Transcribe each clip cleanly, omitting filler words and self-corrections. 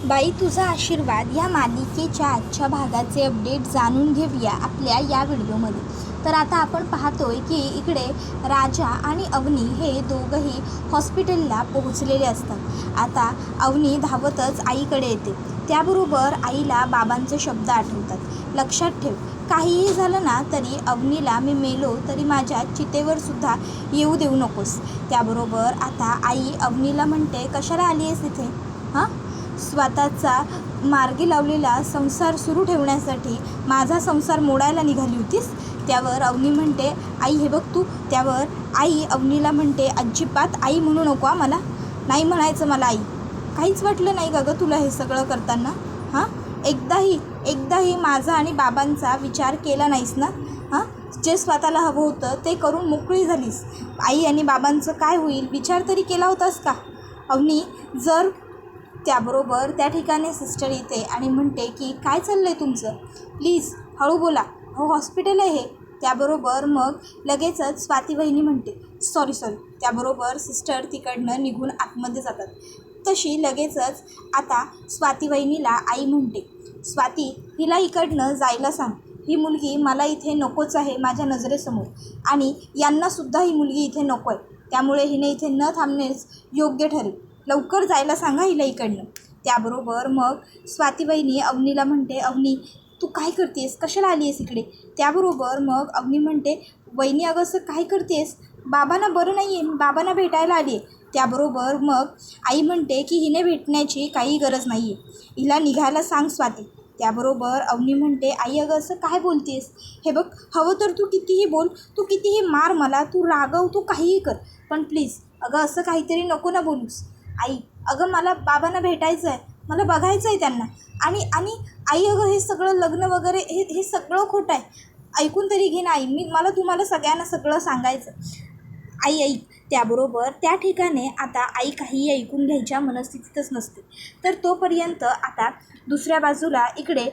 बाई तुझा आशीर्वाद या मालिकेच्या आजच्या भागाचे अपडेट जाणून घेऊया आपल्या या व्हिडिओमध्ये। तर आता आपण पाहतोय की इकडे राजा आणि अवनी हे दोघंही हॉस्पिटलला पोहोचलेले असतात। आता अवनी धावतच आईकडे येते, त्याबरोबर आईला बाबांचे शब्द आठवतात। लक्षात ठेव, काहीही झालं ना तरी अवनीला मी मेलो तरी माझ्या चितेवर सुद्धा येऊ देऊ नकोस। त्याबरोबर आता आई अवनीला म्हणते, कशाला आली आहेस इथे? हां, स्वतःचा मार्गी लावलेला संसार सुरू ठेवण्यासाठी माझा संसार मोडायला निघाली होतीस? त्यावर अवनी म्हणते, आई हे बघ तू। त्यावर आई अवनीला म्हणते, अजिबात आई म्हणू नको मला, नाही म्हणायचं मला आई। काहीच वाटलं नाही का गं तुला हे सगळं करताना? हां, एकदाही माझा आणि बाबांचा विचार केला नाहीस ना? हां, जे स्वतःला हवं होतं ते करून मोकळी झालीस। आई आणि बाबांचं काय होईल विचार तरी केला होतास का अवनी? जर त्याबरोबर त्या ठिकाणी सिस्टर येते आणि म्हणते की काय चाललं आहे तुमचं, प्लीज हळू बोला, हो हॉस्पिटल आहे हे। त्याबरोबर मग लगेचच स्वाती वहिनी म्हणते, सॉरी। त्याबरोबर सिस्टर तिकडनं निघून आतमध्ये जातात। तशी लगेचच आता स्वाती वहिनीला आई म्हणते, स्वाती हिला इकडनं जायला सांग, ही मुलगी मला इथे नकोच आहे माझ्या नजरेसमोर, आणि यांनासुद्धा ही मुलगी इथे नको आहे, त्यामुळे हिने इथे न थांबणेच योग्य ठरेल। लवकर जायला सांगा हिला इकडनं। त्याबरोबर मग स्वाती वहिनी अवनीला म्हणते, अवनी तू काय करतेस, कशाला आली आहेस इकडे? त्याबरोबर मग अवनी म्हणते, वहिनी अगं असं काय करतेस, बाबांना बरं नाही आहे, बाबांना भेटायला आली आहे। त्याबरोबर मग आई म्हणते की हिने भेटण्याची काही गरज नाही आहे, हिला निघायला सांग स्वाती। त्याबरोबर अवनी म्हणते, आई अगं असं काय बोलतेस? हे बघ, हवं तर तू कितीही बोल, तू कितीही मार मला, तू रागव, तू काहीही कर, पण प्लीज अगं असं काहीतरी नको ना बोलूस। आई अगं मला बाबांना भेटायचं आहे, मला बघायचं आहे त्यांना, आणि आई अगं हे सगळं लग्न वगैरे हे सगळं खोटं आहे, ऐकून तरी घे ना आई, मला तुम्हाला सगळ्यांना सगळं सांगायचं, आई ऐक। त्याबरोबर त्या ठिकाणी आता आई काहीही ऐकून घ्यायच्या मनस्थितीतच नसते। तर तोपर्यंत आता दुसऱ्या बाजूला इकडे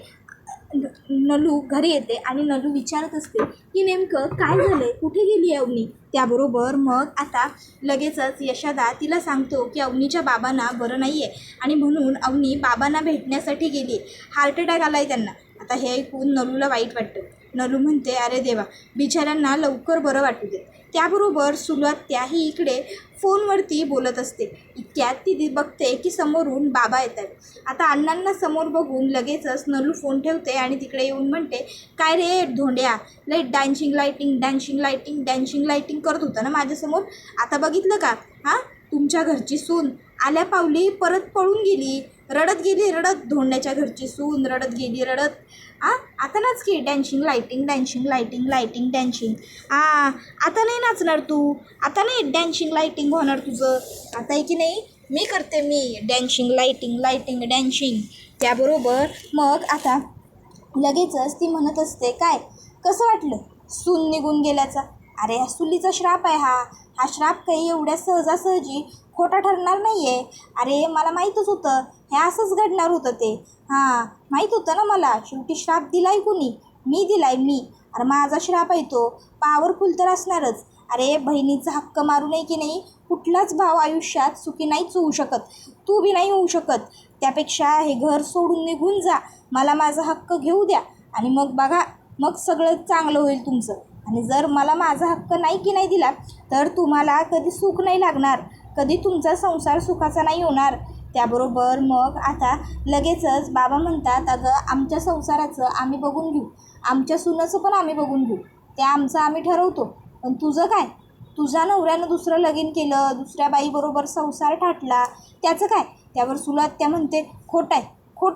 नलू घरी येते आणि नलू विचारत असते की नेमकं काय झालं, कुठे गेली आहे अवनी? त्याबरोबर मग आता लगेचच यशोदा तिला सांगतो की अवनीच्या बाबांना बरं नाही आहे आणि म्हणून अवनी बाबांना भेटण्यासाठी गेली आहे, हार्ट अटॅक आला आहे त्यांना। आता हे ऐकून नलूला वाईट वाटतं। नलू म्हणते, अरे देवा, बिचाऱ्यांना लवकर बरं वाटू दे। त्याबरोबर सुरुवात त्याही इकडे फोनवरती बोलत असते, इतक्यात ती बघते की समोरून बाबा येत आहेत। आता अण्णांना समोर बघून लगेचच नलू फोन ठेवते आणि तिकडे येऊन म्हणते, काय रे धोंड्या, लय डॅन्शिंग लाईटिंग करत होता ना माझ्यासमोर, आता बघितलं का? हां, तुमच्या घरची सून आल्या पावली परत पळून गेली, रडत गेली, धोंड्याच्या घरची सून रडत गेली, आता नाच की डॅन्शिंग लाईटिंग, आता नाही नाचणार तू, आता नाही डॅन्शिंग लाईटिंग होणार तुझं, आता आहे की नाही मी करते, मी डॅन्शिंग लाईटिंग। त्याबरोबर मग आता लगेचच ती म्हणत असते, काय कसं वाटलं सून निघून गेल्याचा? अरे हा सुलीचा श्राप आहे, हा श्राप काही एवढ्या सहजासहजी खोटा ठरणार नाही आहे। अरे मला माहीतच होतं हे असंच घडणार होतं ते, हां माहीत होतं ना मला, शेवटी श्राप दिलाय कुणी? मी दिलाय, मी। अरे माझा श्राप आहे तो, पॉवरफुल तर असणारच। अरे बहिणीचा हक्क मारू नये की नाही, कुठलाच भाव आयुष्यात सुखी नाहीच होऊ शकत, तू बी नाही होऊ शकत। त्यापेक्षा हे घर सोडून निघून जा, मला माझा हक्क घेऊ द्या, आणि मग बघा, मग सगळं चांगलं होईल तुमचं। आणि जर मला माझा हक्क नाही दिला तर तुम्हाला कधी सुख नाही लागणार, कधी तुमचा संसार सुखाचा नाही होणार। त्याबरोबर मग आता लगेचच बाबा म्हणतात, अगं आमच्या संसाराचं आम्ही बघून घेऊ, आमच्या सुनाचं पण आम्ही बघून घेऊ, ते आमचं आम्ही ठरवतो, पण तुझं काय? तुझ्या नवऱ्यानं दुसरं लगीन केलं, दुसऱ्या बाईबरोबर संसार थाटला, त्याचं काय? त्यावर सुलात्या म्हणते, खोटं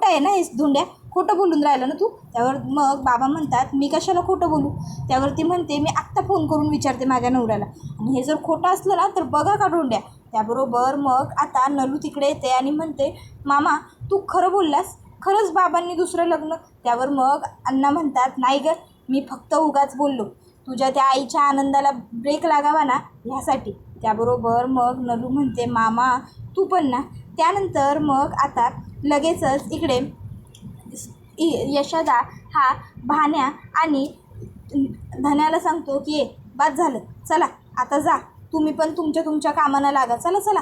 आहे ना हे धोंड्या, खोटं बोलून राहिलं ना तू? त्यावर मग बाबा म्हणतात, मी कशाला खोटं बोलू? त्यावरती म्हणते, मी आत्ता फोन करून विचारते माझ्या नवऱ्याला, आणि हे जर खोटं असलं ना तर बघा का धोंड्या। त्याबरोबर मग आता नलू तिकडे येते आणि म्हणते, मामा तू खरं बोललास, खरंच बाबांनी दुसरं लग्न? त्यावर मग अण्णा म्हणतात, नाही गं, मी फक्त उगाच बोललो, तुझ्या त्या आईच्या आनंदाला ब्रेक लागावा ना ह्यासाठी। त्याबरोबर मग नलू म्हणते, मामा तू पण ना। त्यानंतर मग आता लगेचच इकडे यशोदा हा भान्या आणि धन्याला सांगतो की बस झालं, चला आता जा, तुम्ही पण तुमच्या कामाला लागा. चला चला,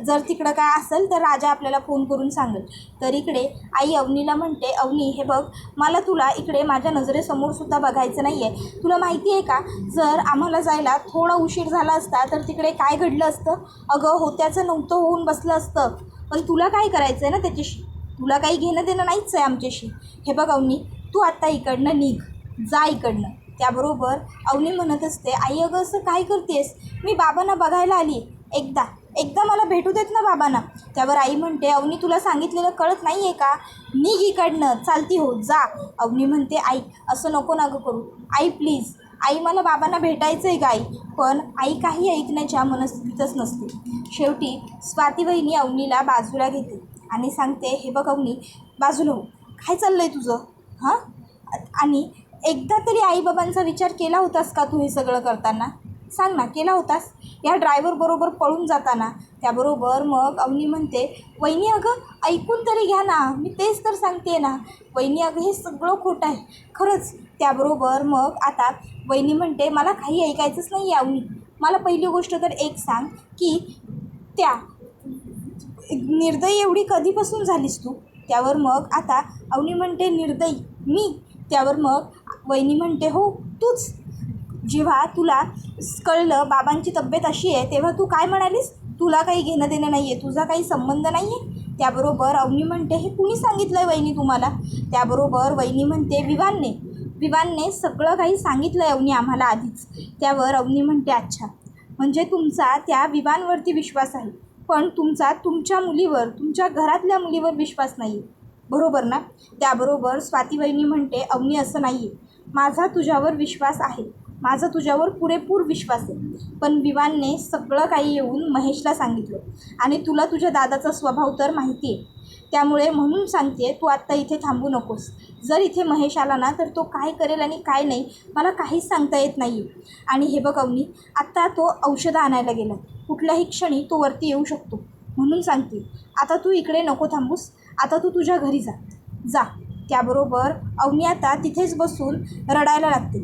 जर तिकडं काय असेल तर राजा आपल्याला फोन करून सांगेल. तर इकडे आई अवनीला म्हणते, अवनी हे बघ, मला तुला इकडे माझ्या नजरेसमोरसुद्धा बघायचं नाही आहे. तुला माहिती आहे का, जर आम्हाला जायला थोडा उशीर झाला असता तर तिकडे काय घडलं असतं. अगं होत्याचं नव्हतं होऊन बसलं असतं. पण तुला काय करायचं आहे ना त्याच्याशी, तुला काही घेणं देणं नाहीच आहे आमच्याशी. हे बघ अवनी, तू आत्ता इकडनं निघ, जा इकडनं. त्याबरोबर अवनी म्हणत असते, आई अगं असं काय करतेस, मी बाबांना बघायला आली, एकदा मला भेटू देत ना बाबांना. त्यावर आई म्हणते, अवनी तुला सांगितलेलं कळत नाही आहे का, निघ इकडनं, चालती हो, जा. अवनी म्हणते, आई असं नको ना गं करू, आई प्लीज, आई मला बाबांना भेटायचं आहे का आई. पण आई काही ऐकण्याच्या मनस्थितीतच नसते. शेवटी स्वाती वहिनी अवनीला बाजूला घेते आणि सांगते, हे बघ अवनी, बाजूला हो, काय चाललं आहे तुझं हां. आणि एकदा तरी आईबाबांचा विचार केला होतास का तू हे सगळं करताना, सांग ना, केला होतास या ड्रायव्हरबरोबर पळून जाताना. त्याबरोबर मग अवनी म्हणते, वहिनी अगं ऐकून तरी घ्या ना, मी तेच तर सांगते ना वहिनी, अगं हे सगळं खोटं आहे खरंच. त्याबरोबर मग आता वहिनी म्हणते, मला काही ऐकायचंच नाही आहे अवनी, मला पहिली गोष्ट तर एक सांग की त्या निर्दयी एवढी कधीपासून झालीस तू. त्यावर मग आता अवनी म्हणते, निर्दयी मी. त्यावर मग वहिनी म्हणते, हो तूच. जेव्हा तुला कळलं बाबांची तब्येत अशी आहे तेव्हा तू काय म्हणालीस, तुला काही घेणं देणं नाही आहे, तुझा काही संबंध नाही आहे. त्याबरोबर अवनी म्हणते, हे कुणी सांगितलं आहे वहिनी तुम्हाला. त्याबरोबर वहिनी म्हणते, विवानने सगळं काही सांगितलं आहे अवनी आम्हाला आधीच. त्यावर अवनी म्हणते, अच्छा, म्हणजे तुमचा त्या विवानवरती विश्वास आहे, पण तुमचा तुमच्या मुलीवर, तुमच्या घरातल्या मुलीवर विश्वास नाही आहे, बरोबर ना. त्याबरोबर स्वाती वहिनी म्हणते, अवनी असं नाही आहे, माझा तुझ्यावर विश्वास आहे, माझा तुझ्यावर पुरेपूर विश्वास आहे, पण विवानने सगळं काही येऊन महेशला सांगितलं आणि तुला तुझ्या दादाचा स्वभाव तर माहिती आहे. त्यामुळे म्हणून सांगते, तू आत्ता इथे थांबू नकोस. जर इथे महेश आला ना तर तो काय करेल आणि काय नाही मला काहीच सांगता येत नाही. आणि हे बघ अवनी, आत्ता तो औषधं आणायला गेला, कुठल्याही क्षणी तो वरती येऊ शकतो. म्हणून सांगते, आता तू इकडे नको थांबूस, आता तू तुझ्या घरी जा. त्याबरोबर अवनी आता तिथेच बसून रडायला लागते.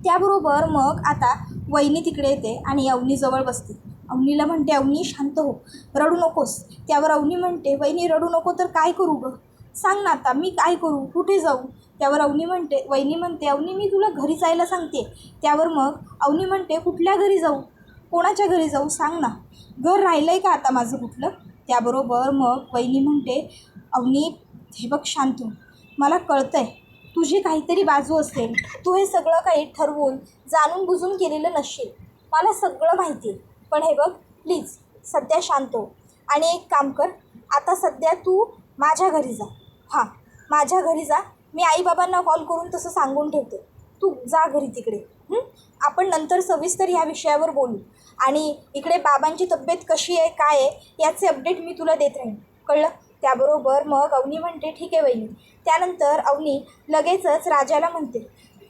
त्याबरोबर मग आता वहिनी तिकडे येते आणि अवनीजवळ बसते. अवनीला म्हणते, अवनी शांत हो, रडू नकोस. त्यावर अवनी म्हणते, वहिनी रडू नको तर काय करू गं, सांग ना आता मी काय करू, कुठे जाऊ. त्यावर वहिनी म्हणते, अवनी मी तुला घरी जायला सांगते. त्यावर मग अवनी म्हणते, कुठल्या घरी जाऊ, कोणाच्या घरी जाऊ, सांग ना, घर राहिलं आहे का आता माझं कुठलं. त्याबरोबर मग वहिनी म्हणते, अवनी हे बघ शांत हो, मला कळतं आहे तुझी काहीतरी बाजू असेल, तू हे सगळं काही ठरवून जाणून बुजून केलेलं नसशील, मला सगळं माहिती आहे. पण हे बघ प्लीज सध्या शांत हो आणि एक काम कर, आता सध्या तू माझ्या घरी जा. हां, माझ्या घरी जा, मी आईबाबांना कॉल करून तसं सांगून ठेवते, तू जा घरी तिकडे. आपण नंतर सविस्तर ह्या विषयावर बोलू आणि इकडे बाबांची तब्येत कशी आहे काय आहे याचे अपडेट मी तुला देत राहीन, कळलं. त्याबरोबर मग अवनी म्हणते, ठीक आहे वहिनी. त्यानंतर अवनी लगेचच राजाला म्हणते,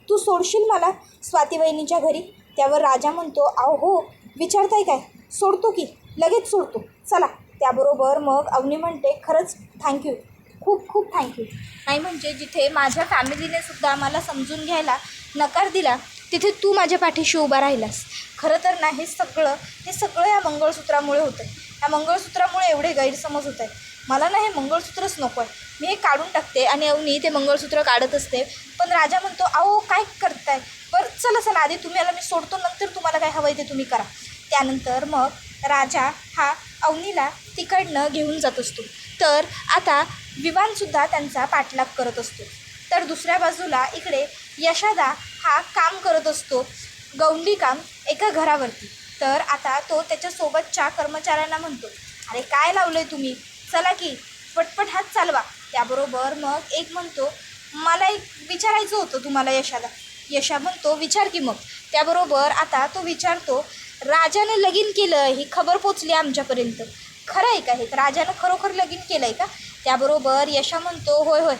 तू सोडशील मला स्वाती वहिनीच्या घरी. त्यावर राजा म्हणतो, अहो हो, विचारताय काय, सोडतो की, लगेच सोडतो, चला. त्याबरोबर मग अवनी म्हणते, खरंच थँक्यू, खूप खूप थँक्यू. नाही म्हणजे जिथे माझ्या फॅमिलीने सुद्धा मला समजून घ्यायला नकार दिला तिथे तू माझ्या पाठीशी उभा राहिलास. खरं तर ना हे सगळं या मंगळसूत्रामुळे होतं आहे. या मंगळसूत्रामुळे एवढे गैरसमज होत आहेत. मला ना हे मंगळसूत्रच नको आहे, मी हे काढून टाकते. आणि अवनी ते मंगळसूत्र काढत असते. पण राजा म्हणतो, अहो काय करताय, बरं चला आधी तुम्ही याला मी सोडतो, नंतर तुम्हाला काय हवं आहे ते तुम्ही करा. त्यानंतर मग राजा हा अवनीला तिकडनं घेऊन जात असतो. तर आता विवानसुद्धा त्यांचा पाठलाग करत असतो. तर दुसऱ्या बाजूला इकडे यशादा हा काम करत असतो, गौंडी काम एका घरावरती. तर आता तो त्याच्यासोबतच्या कर्मचाऱ्यांना म्हणतो, अरे काय लावलं आहे तुम्ही, चला की पटपट हात चालवा. त्याबरोबर मग एक म्हणतो, मला एक विचारायचं होतं तुम्हाला यशा म्हणतो, विचार की मग. त्याबरोबर आता तो विचारतो, राजाने लगीन केलं ही खबर पोचली आमच्यापर्यंत, खरं आहे का हे, राजानं खरोखर लगीन केलं आहे का. त्याबरोबर यशा म्हणतो, होय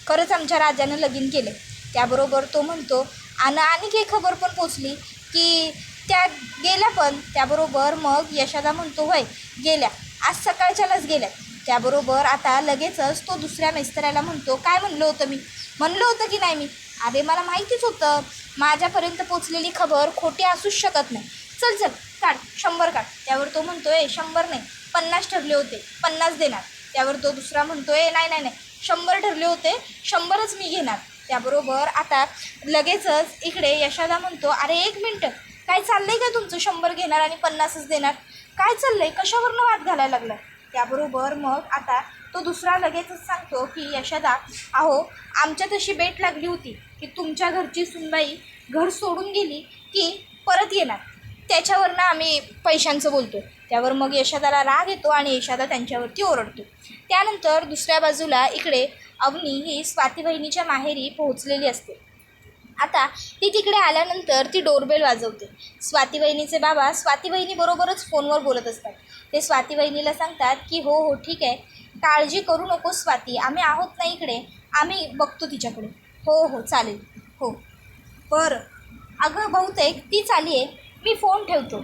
खरंच आमच्या राजानं लगीन केलं. त्याबरोबर तो म्हणतो, आणि काही खबर पण पोचली की त्या गेल्या पण. त्याबरोबर मग यशादा म्हणतो, होय गेल्या, आज सकाळच्यालाच गेल्या. त्याबरोबर आता लगेचच तो दुसऱ्या मिस्त्र्याला म्हणतो, काय म्हणलं होतं की नाही मी, अरे मला माहितीच होतं, माझ्यापर्यंत पोचलेली खबर खोटी असूच शकत नाही, चल काढ 100 काढ. त्यावर तो म्हणतोय 100 नाही 50 ठरले होते 50 देणार. त्यावर तो दुसरा म्हणतोय नाही नाही नाही 100 ठरले होते 100च मी घेणार. त्याबरोबर आता लगेचच इकडे यशोदा म्हणतो अरे 1 मिनटं, काय चाललंय का तुमचं? 100 घेणार आणि 50च देणार, काय चाललंय? कशावरनं वाद घालायला लागला? त्याबरोबर मग आता तो दुसरा लगेचच सांगतो की यशोदा अहो आमच्या तशी बेट लागली होती की तुमच्या घरची सुनबाई घर सोडून गेली की परत येणार, त्याच्यावरनं आम्ही पैशांचं बोलतो. त्यावर मग यशोदाला राग येतो आणि यशोदा त्यांच्यावरती ओरडतो. त्यानंतर दुसऱ्या बाजूला इकडे अवनी ही स्वाती बहिणीच्या माहेरी पोहोचलेली असते. आता ती तिकडे आल्यानंतर ती डोरबेल वाजवते. स्वाती बहिणीचे बाबा स्वाती बहिणीबरोबरच फोनवर बोलत असतात. ते स्वाती बहिणीला सांगतात की हो हो ठीक आहे, काळजी करू नको स्वाती, आम्ही आहोत ना इकडे, आम्ही बघतो तिच्याकडे. हो हो चालेल, हो बरं अगं बहुतेक तीच आली आहे, मी फोन ठेवतो.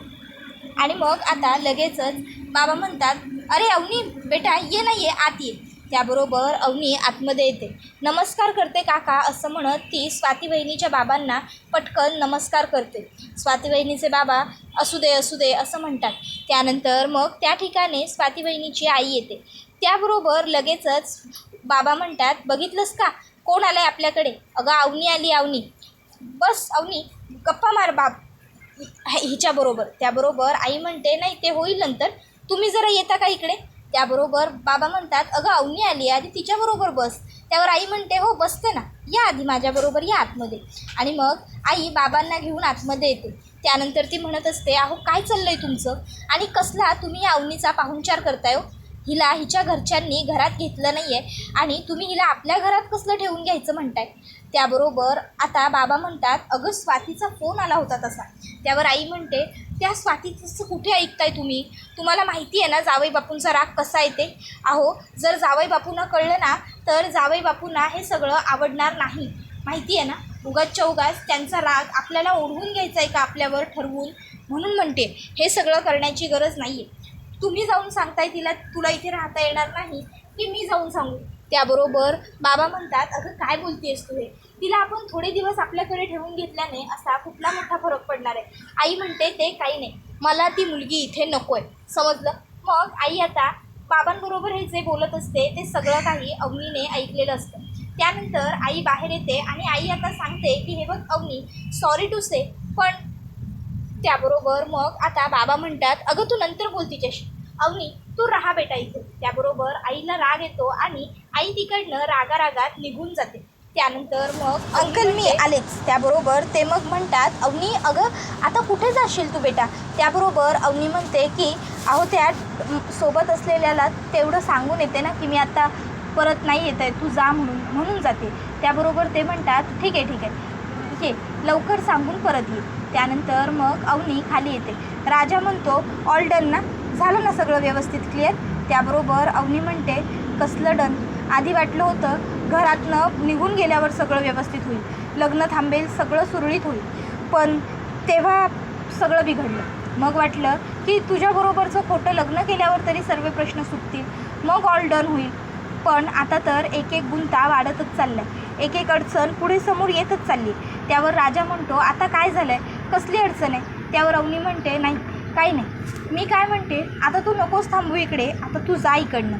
आणि मग आता लगेचच बाबा म्हणतात अरे अवनी बेटा ये ना ये आत ये. त्याबरोबर अवनी आतमध्ये येते. नमस्कार करते काका असं म्हणत ती स्वाती बहिणीच्या बाबांना पटकन नमस्कार करते. स्वाती बहिणीचे बाबा असू दे असं म्हणतात. त्यानंतर मग त्या ठिकाणी स्वाती बहिणीची आई येते. त्याबरोबर लगेचच बाबा म्हणतात बघितलंस का कोण आलं आहे आपल्याकडे? अगं अवनी आली अवनी. बस अवनी गप्पा मार बाप हिच्याबरोबर. त्याबरोबर आई म्हणते नाही ते होईल नंतर, तुम्ही जरा येता का इकडे? त्याबरोबर बाबा म्हणतात अगं अवनी आली आधी तिच्याबरोबर बस. त्यावर आई म्हणते हो बसते ना, या आधी माझ्याबरोबर या आतमध्ये. आणि मग आई बाबांना घेऊन आतमध्ये येते. त्यानंतर ती म्हणत असते अहो काय चाललं आहे तुमचं आणि कसला तुम्ही या अवनीचा पाहुणचार करताय हो? हिला हिच्या घरच्यांनी घरात घेतलं नाही आहे आणि तुम्ही हिला आपल्या घरात कसलं ठेवून घ्यायचं म्हणताय? त्याबरोबर आता बाबा म्हणतात अगं स्वातीचा फोन आला होता तसा. त्यावर आई म्हणते त्या स्वातीचं कुठे ऐकताय तुम्ही? तुम्हाला माहिती आहे ना जावई बापूंचा राग कसा येते? अहो जर जावई बापूंना कळलं ना तर जावई बापूंना हे सगळं आवडणार नाही, माहिती आहे ना. उगाचच्या उगाच त्यांचा राग आपल्याला ओढवून घ्यायचा आहे का आपल्यावर ठरवून? म्हणून म्हणते हे सगळं करण्याची गरज नाही आहे. तुम्ही जाऊन सांगताय तिला तुला इथे राहता येणार नाही की मी जाऊन सांगू? त्याबरोबर बाबा म्हणतात अगं काय बोलतेस तू हे? तिला आपण थोडे दिवस आपल्याकडे ठेवून घेतल्याने असा कुठला मोठा फरक पडणार आहे? आई म्हणते ते काही नाही, मला ती मुलगी इथे नको आहे, समजलं. मग आई आता बाबांबरोबर हे जे बोलत असते ते सगळं काही अवनीने ऐकलेलं असतं. त्यानंतर आई बाहेर येते आणि आई आता सांगते की हे बघ अवनी सॉरी टू से, पण त्याबरोबर मग आता बाबा म्हणतात अगं तू नंतर बोल तिच्याशी, अवनी तू राहा बेटा इथे. त्याबरोबर आईला राग येतो आणि आई तिकडनं रागारागात निघून जाते. त्यानंतर मग अंकल मी आलेच. त्याबरोबर ते मग म्हणतात अवनी अगं आता कुठे जाशील तू बेटा? त्याबरोबर अवनी म्हणते की अहो त्या सोबत असलेल्याला तेवढं सांगून येते ना की मी आता परत नाही येत आहे, तू जा म्हणून जाते. त्याबरोबर ते म्हणतात ठीक आहे ये लवकर सांगून परत ये. त्यानंतर मग अवनी खाली येते. राजा म्हणतो ऑल डन ना, झालं ना सगळं व्यवस्थित क्लिअर? त्याबरोबर अवनी म्हणते कसलं डन, आधी वाटलं होतं घरातनं निघून गेल्यावर सगळं व्यवस्थित होईल, लग्न थांबेल, सगळं सुरळीत होईल, पण तेव्हा सगळं बिघडलं. मग वाटलं की तुझ्याबरोबरचं खोटं लग्न केल्यावर तरी सर्व प्रश्न सुटतील, मग ऑल डन होईल. पण आता तर एक एक गुंता वाढतच चालला आहे, एक एक अडचण पुढे समोर येतच चालली. त्यावर राजा म्हणतो आता काय झालं आहे, कसली अडचण आहे? त्यावर अवनी म्हणते नाही काही नाही, मी काय म्हणते आता तू नकोस थांबू इकडे, आता तू जा इकडनं,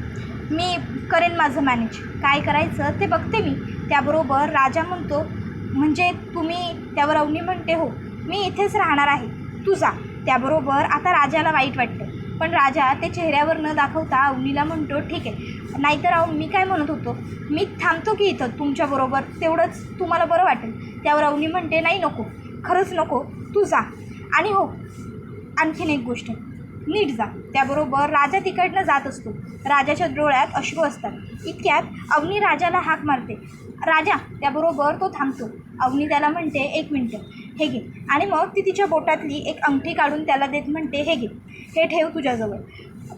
मी करेन माझं मॅनेज, काय करायचं ते बघते मी. त्याबरोबर राजा म्हणतो म्हणजे तुम्ही? त्यावर अवनी म्हणते हो मी इथेच राहणार आहे, तू जा. त्याबरोबर आता राजाला वाईट वाटतं, पण राजा ते चेहऱ्यावर न दाखवता अवनीला म्हणतो ठीक आहे, नाहीतर अहो मी काय म्हणत होतो, मी थांबतो की इथं तुमच्याबरोबर, तेवढंच तुम्हाला बरं वाटेल. त्यावर अवनी म्हणते नाही नको, खरंच नको, तू जा. आणि हो आणखीन एक गोष्ट, नीट जा. त्याबरोबर राजा तिकडनं जात असतो. राजाच्या डोळ्यात अश्रू असतात. इतक्यात अवनी राजाला हाक मारते राजा. त्याबरोबर तो थांबतो. अवनी त्याला म्हणते 1 मिनटं हे घे, आणि मग ती तिच्या बोटातली एक अंगठी काढून त्याला देत म्हणते हे घे, हे ठेव तुझ्याजवळ,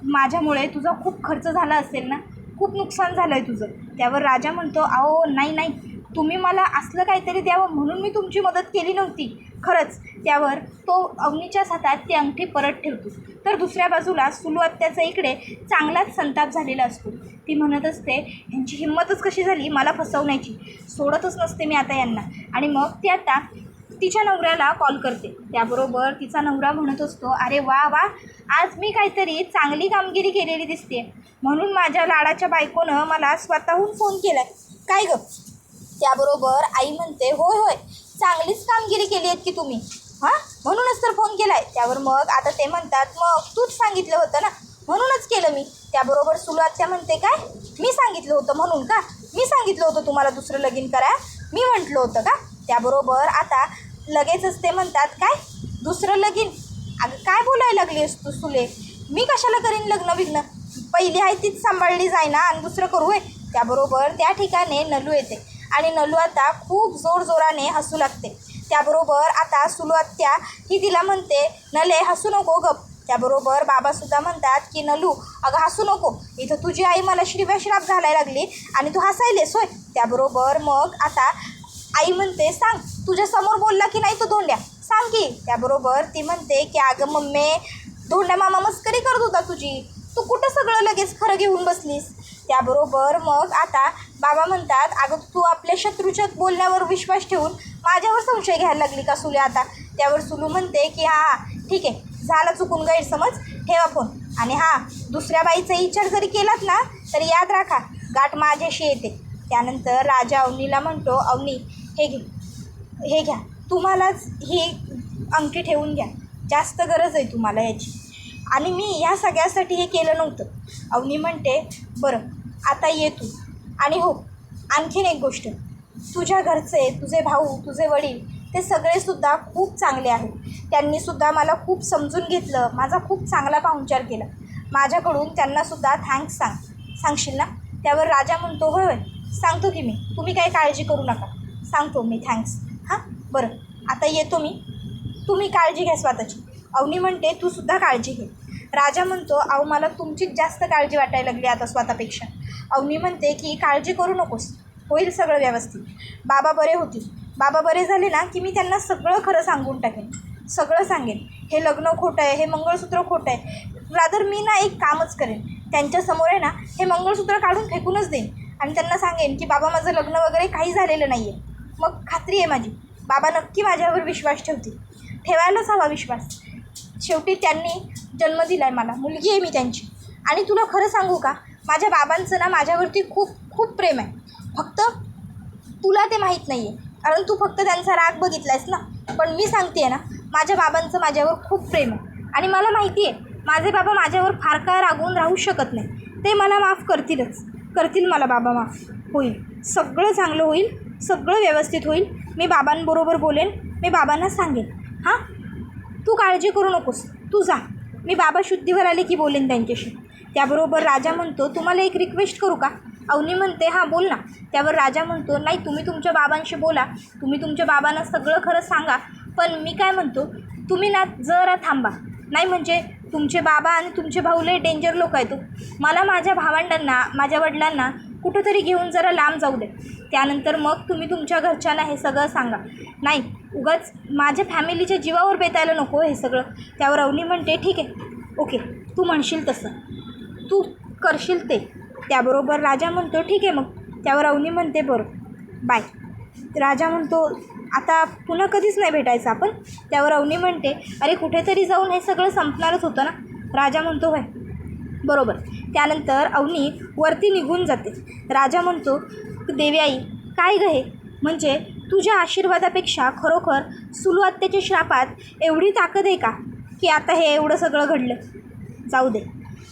माझ्यामुळे तुझा खूप खर्च झाला असेल ना, खूप नुकसान झालं आहे तुझं. त्यावर राजा म्हणतो अहो नाही तुम्ही मला असलं काहीतरी द्यावं म्हणून मी तुमची मदत केली नव्हती, खरंच. त्यावर तो अवनीच्याच हातात ती अंगठी परत ठेवतो. तर दुसऱ्या बाजूला सुलू आत्याचा इकडे चांगलाच संताप झालेला असतो. ती म्हणत असते ह्यांची हिंमतच कशी झाली मला फसवण्याची, सोडतच नसते मी आता यांना. आणि मग ती आता तिच्या नवऱ्याला कॉल करते. त्याबरोबर तिचा नवरा म्हणत असतो, अरे वा वा, आज मी काहीतरी चांगली कामगिरी केलेली दिसते, म्हणून माझ्या लाडाच्या बायकोनं मला स्वतःहून फोन केला आहे. काय गं? त्याबरोबर आई म्हणते, होय होय, चांगलीच कामगिरी केली आहेत की तुम्ही, हां, म्हणूनच तर फोन केला आहे. त्यावर मग आता ते म्हणतात, मग तूच सांगितलं होतं ना, म्हणूनच केलं मी. त्याबरोबर सुलू आत्या म्हणते, काय मी सांगितलं होतं म्हणून का? मी सांगितलं होतं तुम्हाला दुसरं लगीन करा, मी म्हटलं होतं का? त्याबरोबर आता लगेचच ते म्हणतात, काय दुसरं लगीन? अगं काय बोलायला लागली आहेस तू सुले, मी कशाला करीन लग्न बिग्न, पहिली आहे तीच सांभाळली जाय ना आणि दुसरं करू आहे. त्याबरोबर त्या ठिकाणी नलू येते आणि नलू आता खूप जोरजोराने हसू लागते. त्याबरोबर आता सुलू आत्या ही तिला म्हणते, नले हसू नको गप. त्याबरोबर बाबासुद्धा म्हणतात की नलू अगं हसू नको, इथं तुझी आई मला श्राप घालायला लागली आणि तू हसायलेस होय. त्याबरोबर मग आता आई म्हणते, सांग तुझ्यासमोर बोलला की नाही तो धोंड्या, सांग की. त्याबरोबर ती म्हणते की अगं मम्मी, धोंड्या मामा मस्करी करत होता तुझी, तू कुठं सगळं लगेच खरं घेऊन बसलीस. त्याबरोबर मग आता बाबा म्हणतात, अगं तू आपल्या शत्रूच्या बोलण्यावर विश्वास ठेवून माझ्यावर संशय घ्यायला लागली का सुले आता. त्यावर सुलू म्हणते की हां ठीक आहे, झाला चुकून गैरसमज, ठेवा फोन. आणि हां, दुसऱ्या बाईचा विचार जरी केलात ना तरी याद राखा, गाठ माझ्याशी येते. त्यानंतर राजा अवनीला म्हणतो, अवनी हे घ्या, तुम्हालाच ही अंगठी ठेवून घ्या, जास्त गरज आहे तुम्हाला याची, आणि मी ह्या सगळ्यासाठी हे केलं नव्हतं. अवनी म्हणते, बरं आता ये तू. आणि हो, आणखीन एक गोष्ट, तुझ्या घरचे, तुझे भाऊ, तुझे वडील, ते सगळेसुद्धा खूप चांगले आहेत. त्यांनीसुद्धा मला खूप समजून घेतलं, माझा खूप चांगला पाहुणचार केला. माझ्याकडून त्यांनासुद्धा थँक्स सांगशील ना. त्यावर राजा म्हणतो, होय होय सांगतो की मी, तुम्ही काही काळजी करू नका, सांगतो मी थँक्स. हां बरं, आता येतो मी, तुम्ही काळजी घ्या स्वतःची. अवनी म्हणते, तूसुद्धा काळजी घे. राजा म्हणतो, अहो मला तुमचीच जास्त काळजी वाटायला लागली आता स्वतःपेक्षा. अवनी म्हणते की काळजी करू नकोस, होईल सगळं व्यवस्थित. बाबा बरे होतील, बाबा बरे झाले ना की मी त्यांना सगळं खरं सांगून टाकेन, सगळं सांगेन. हे लग्न खोटं आहे, हे मंगळसूत्र खोटं आहे. रादर मी ना एक कामच करेन, त्यांच्यासमोर आहे ना हे मंगळसूत्र काढून फेकूनच देईन आणि त्यांना सांगेन की बाबा माझं लग्न वगैरे काही झालेलं नाही आहे. मग खात्री आहे माझी, बाबा नक्की माझ्यावर विश्वास ठेवतील, ठेवायलाच हवा विश्वास. शेवटी त्यांनी जन्म दिला आहे मला, मुलगी आहे मी त्यांची. आणि तुला खरं सांगू का, माझ्या बाबांचं ना माझ्यावरती खूप खूप प्रेम आहे, फक्त तुला ते माहीत नाही आहे, कारण तू फक्त त्यांचा राग बघितला आहेस ना. पण मी सांगते आहे ना, माझ्या बाबांचं माझ्यावर खूप प्रेम आहे आणि मला माहिती आहे माझे बाबा माझ्यावर फार काळ रागवून राहू शकत नाही. ते मला माफ करतील मला बाबा माफ. होईल, सगळं चांगलं होईल, सगळं व्यवस्थित होईल. मी बाबांबरोबर बोलेन, मी बाबांना सांगेन. हां, तू काळजी करू नकोस, तू जा, मी बाबा शुद्धीवर आले की बोलेन त्यांच्याशी. त्याबरोबर राजा म्हणतो, तुम्हाला एक रिक्वेस्ट करू का? अवनी म्हणते, हां बोल ना. त्यावर राजा म्हणतो, नाही तुम्ही तुमच्या बाबांशी बोला, तुम्ही तुमच्या बाबांना सगळं खरं सांगा, पण मी काय म्हणतो, तुम्ही ना जरा थांबा. नाही म्हणजे तुमचे बाबा आणि तुमचे भाऊ लय डेंजर लोक आहेत. मला माझ्या भावंडांना, माझ्या वडिलांना कुठंतरी घेऊन जरा लांब जाऊ दे, त्यानंतर मग तुम्ही तुमच्या घरच्यांना हे सगळं सांगा. नाही उगाच माझ्या फॅमिलीच्या जीवावर बेतायला नको हे सगळं. त्यावर अवनी म्हणते, ठीक आहे, ओके, तू म्हणशील तसं, तू करशील ते. त्याबरोबर राजा म्हणतो, ठीक आहे मग. त्यावर अवनी म्हणते, बरं बाय. राजा म्हणतो, आता पुन्हा कधीच नाही भेटायचं आपण. त्यावर अवनी म्हणते, अरे कुठेतरी जाऊन हे सगळं संपणारच होतं ना. राजा म्हणतो, होय बरोबर. त्यानंतर अवनी वरती निघून जाते. राजा म्हणतो, देवी आई काय गं हे, म्हणजे तुझ्या आशीर्वादापेक्षा खरोखर सुलू आत्याच्या श्रापात एवढी ताकद आहे का, की आता हे एवढं सगळं घडलं. जाऊ दे,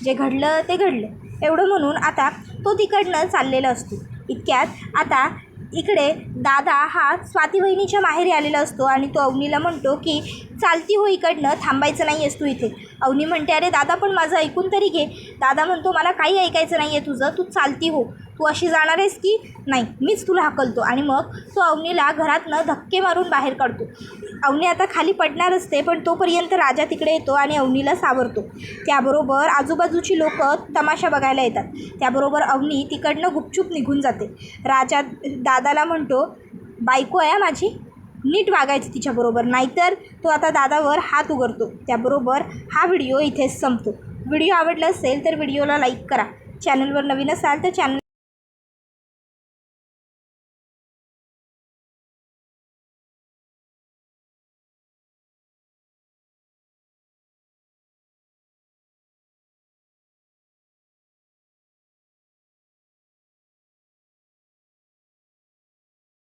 जे घडलं ते घडलं एवढं म्हणून आता तो तिकडनं चाललेला असतो. इतक्यात आता इकडे दादा हा स्वाती वहिनीच्या माहेरी आलेला असतो आणि तो अवनीला म्हणतो की चालती हो इकडनं, थांबायचं नाही आहेस तू इथे. अवनी म्हणते, अरे दादा पण माझं ऐकून तरी घे. दादा म्हणतो, मला काही ऐकायचं नाही आहे तुझं, तू चालती हो, तू अशी जाणार आहेस की नाही, मीच तुला हाकलतो. आणि मग तो अवनीला घरातनं धक्के मारून बाहेर काढतो. अवनी आता खाली पडणार असते, पण तोपर्यंत राजा तिकडे येतो आणि अवनीला सावरतो. त्याबरोबर आजूबाजूची लोक तमाशा बघायला येतात. त्याबरोबर अवनी तिकडनं गुपचूप निघून जाते. राजा दादाला म्हणतो, बायको आहे माझी, नीट वागायचं तिच्याबरोबर, नाहीतर तो आता दादावर हात उघडतो. त्याबरोबर हा व्हिडिओ इथेच संपतो. व्हिडिओ आवडला असेल तर व्हिडिओला लाईक करा. चॅनलवर नवीन असाल तर चॅनल